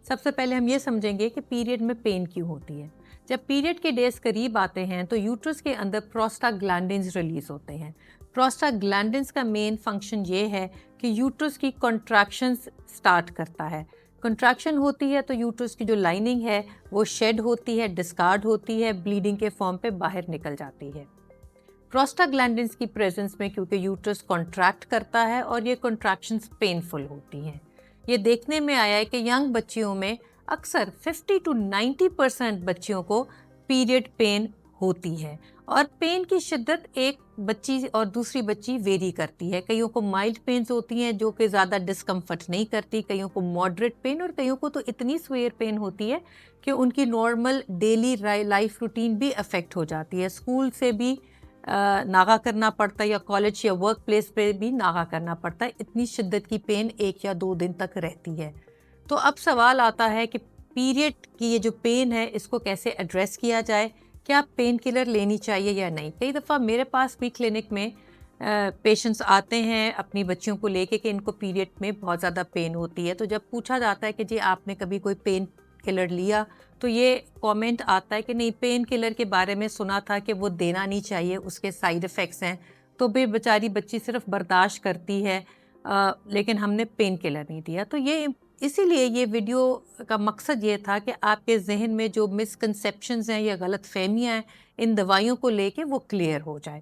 सबसे पहले हम ये समझेंगे कि पीरियड में पेन क्यों होती है। जब पीरियड के डेज करीब आते हैं तो यूट्रस के अंदर प्रोस्टाग्लैंडिन्स रिलीज होते हैं। प्रोस्टाग्लैंडिन्स का मेन फंक्शन ये है कि यूट्रस की कॉन्ट्रैक्शंस स्टार्ट करता है। कॉन्ट्रैक्शन होती है तो यूट्रस की जो लाइनिंग है वो शेड होती है, डिस्कार्ड होती है, ब्लीडिंग के फॉर्म पे बाहर निकल जाती है। प्रोस्टाग्लैंडिन्स की प्रेजेंस में क्योंकि यूट्रस कॉन्ट्रैक्ट करता है और ये कॉन्ट्रैक्शंस पेनफुल होती हैं। ये देखने में आया है कि यंग बच्चियों में अक्सर 50 to 90% बच्चियों को पीरियड पेन होती है और पेन की शिद्दत एक बच्ची और दूसरी बच्ची वेरी करती है। कईयों को माइल्ड पेन्स होती हैं जो कि ज़्यादा डिस्कम्फर्ट नहीं करती, कईयों को मॉडरेट पेन और कईयों को तो इतनी स्वेयर पेन होती है कि उनकी नॉर्मल डेली लाइफ रूटीन भी अफेक्ट हो जाती है। स्कूल से भी नागा करना पड़ता है या कॉलेज या वर्क प्लेस पे भी नागा करना पड़ता है। इतनी शिद्दत की पेन 1 या 2 दिन तक रहती है। तो अब सवाल आता है कि पीरियड की ये जो पेन है इसको कैसे एड्रेस किया जाए, क्या पेन किलर लेनी चाहिए या नहीं। कई दफ़ा मेरे पास भी क्लिनिक में पेशेंट्स आते हैं अपनी बच्चियों को लेके कि इनको पीरियड में बहुत ज़्यादा पेन होती है। तो जब पूछा जाता है कि जी आपने कभी कोई पेन किलर लिया, तो ये कमेंट आता है कि नहीं, पेन किलर के बारे में सुना था कि वो देना नहीं चाहिए, उसके साइड इफ़ेक्ट्स हैं। तो भी बेचारी बच्ची सिर्फ बर्दाश्त करती है, लेकिन हमने पेन किलर नहीं दिया। तो ये इसीलिए ये वीडियो का मकसद ये था कि आपके ज़हन में जो मिसकंसेप्शंस हैं या गलत फहमियाँ हैं इन दवाइयों को लेके वो क्लियर हो जाए।